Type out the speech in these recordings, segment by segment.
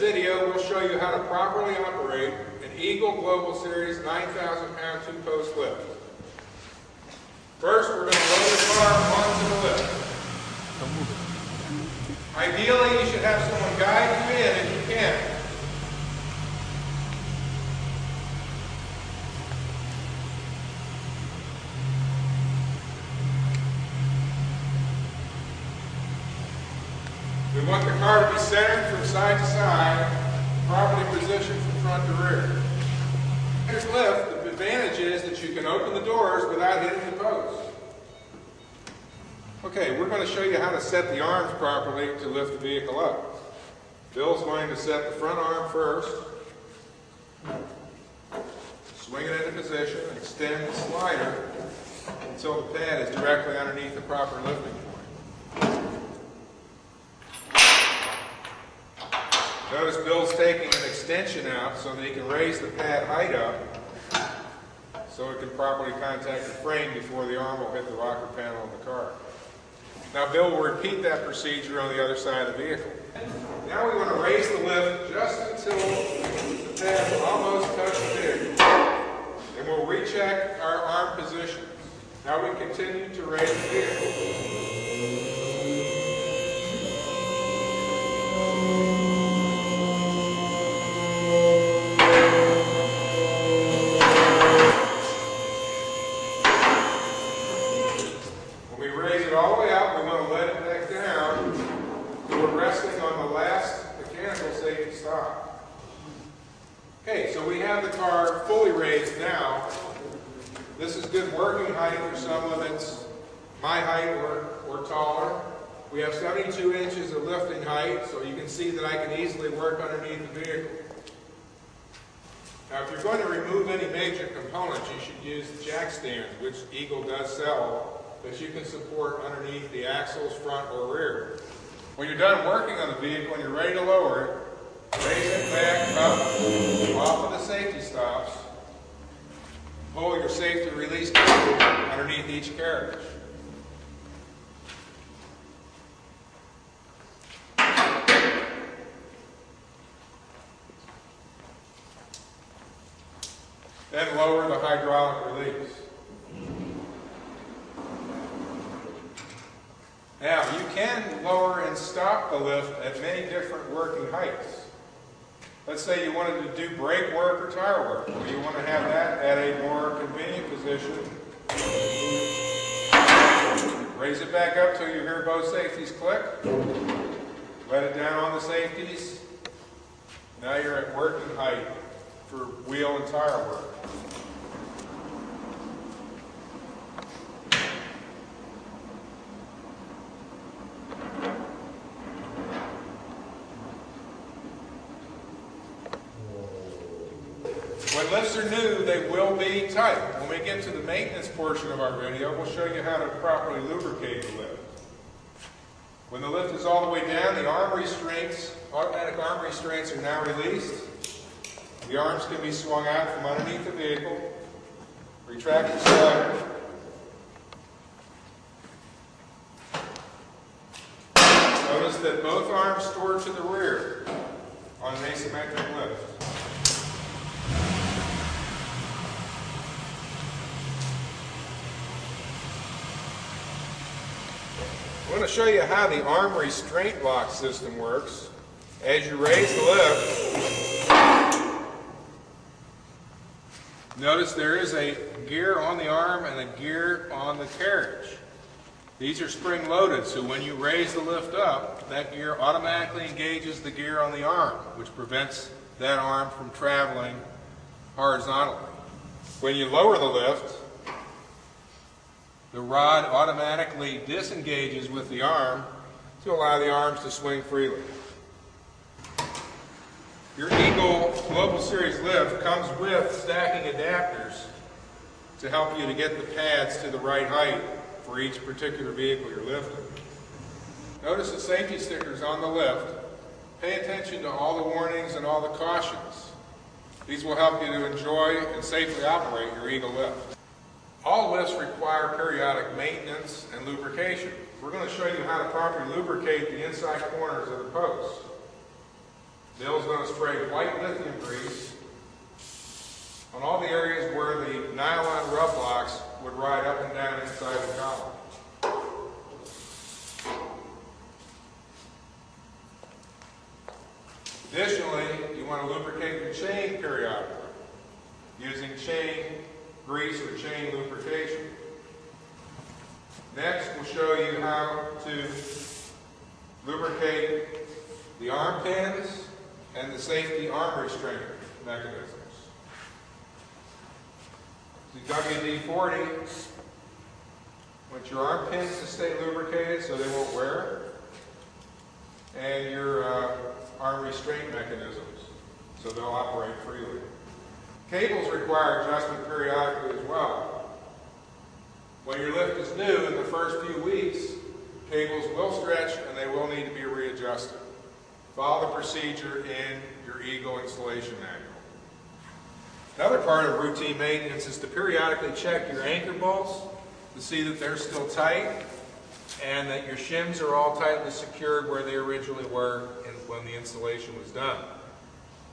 Video will show you how to properly operate an Eagle Global Series 9,000-pound two-post lift. First, we're going to load the car onto the lift. Ideally, you should have someone guide you in if you can. We want the car to be centered from side to side, properly positioned from front to rear. This lift, the advantage is that you can open the doors without hitting the posts. Okay, we're going to show you how to set the arms properly to lift the vehicle up. Bill's going to set the front arm first, swing it into position, and extend the slider until the pad is directly underneath the proper lifting point. Notice Bill's taking an extension out so that he can raise the pad height up so it can properly contact the frame before the arm will hit the rocker panel of the car. Now Bill will repeat that procedure on the other side of the vehicle. Now we want to raise the lift just until the pad will almost touch the vehicle. And we'll recheck our arm position. Now we continue to raise the vehicle. All the way up, we want to let it back down. We're resting on the last mechanical safety stop. Okay, so we have the car fully raised now. This is good working height for someone that's my height or taller. We have 72 inches of lifting height, so you can see that I can easily work underneath the vehicle. Now, if you're going to remove any major components, you should use the jack stands, which Eagle does sell, that you can support underneath the axles, front or rear. When you're done working on the vehicle and you're ready to lower it, raise it back up off of the safety stops. Pull your safety release cable underneath each carriage. Then lower the hydraulic release. Now, you can lower and stop the lift at many different working heights. Let's say you wanted to do brake work or tire work, or you want to have that at a more convenient position. Raise it back up till you hear both safeties click. Let it down on the safeties. Now you're at working height for wheel and tire work. When lifts are new, they will be tight. When we get to the maintenance portion of our video, we'll show you how to properly lubricate the lift. When the lift is all the way down, the arm restraints, automatic arm restraints are now released. The arms can be swung out from underneath the vehicle. Retract the slider. Notice that both arms store to the rear on an asymmetric lift. I'm going to show you how the arm restraint lock system works. As you raise the lift, notice there is a gear on the arm and a gear on the carriage. These are spring loaded, so when you raise the lift up, that gear automatically engages the gear on the arm, which prevents that arm from traveling horizontally. When you lower the lift, the rod automatically disengages with the arm to allow the arms to swing freely. Your Eagle Global Series lift comes with stacking adapters to help you to get the pads to the right height for each particular vehicle you're lifting. Notice the safety stickers on the lift. Pay attention to all the warnings and all the cautions. These will help you to enjoy and safely operate your Eagle lift. All lifts require periodic maintenance and lubrication. We're going to show you how to properly lubricate the inside corners of the posts. Bill's going to spray white lithium grease on all the areas where the nylon rub blocks would ride up and down inside the column. Additionally, you want to lubricate your chain periodically using chain grease or chain lubrication. Next, we'll show you how to lubricate the arm pins and the safety arm restraint mechanisms. The WD-40 wants your arm pins to stay lubricated so they won't wear, and your arm restraint mechanisms so they'll operate freely. Cables require adjustment periodically as well. When your lift is new, in the first few weeks, cables will stretch and they will need to be readjusted. Follow the procedure in your Eagle installation manual. Another part of routine maintenance is to periodically check your anchor bolts to see that they're still tight and that your shims are all tightly secured where they originally were when the installation was done.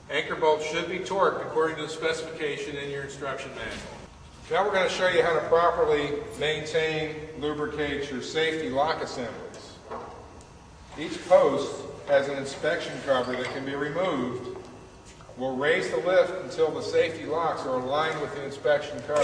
Anchor bolts should be torqued according to the specification in your instruction manual. Now we're going to show you how to properly maintain, lubricate your safety lock assemblies. Each post has an inspection cover that can be removed. We'll raise the lift until the safety locks are aligned with the inspection cover.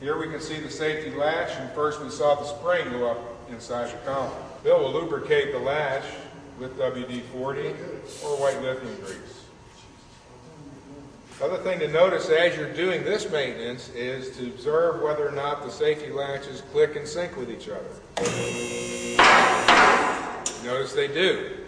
Here we can see the safety latch, and first we saw the spring go up inside the column. Bill will lubricate the latch with WD-40 or white lithium grease. Other thing to notice as you're doing this maintenance is to observe whether or not the safety latches click and sync with each other. Notice they do.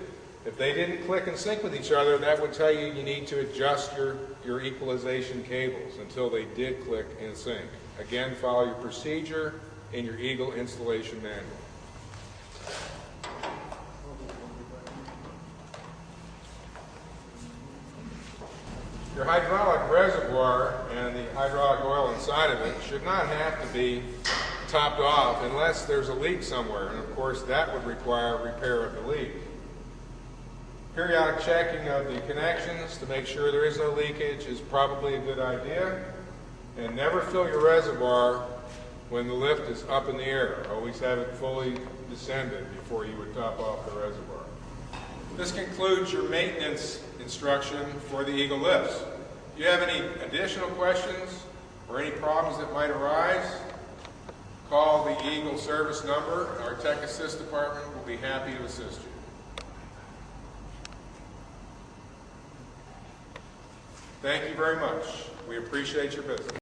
If they didn't click and sync with each other, that would tell you you need to adjust your equalization cables until they did click and sync. Again, follow your procedure in your Eagle installation manual. Your hydraulic reservoir and the hydraulic oil inside of it should not have to be topped off unless there's a leak somewhere, and of course that would require repair of the leak. Periodic checking of the connections to make sure there is no leakage is probably a good idea. And never fill your reservoir when the lift is up in the air. Always have it fully descended before you would top off the reservoir. This concludes your maintenance instruction for the Eagle lifts. If you have any additional questions or any problems that might arise, call the Eagle service number. Our Tech Assist department will be happy to assist you. Thank you very much. We appreciate your business.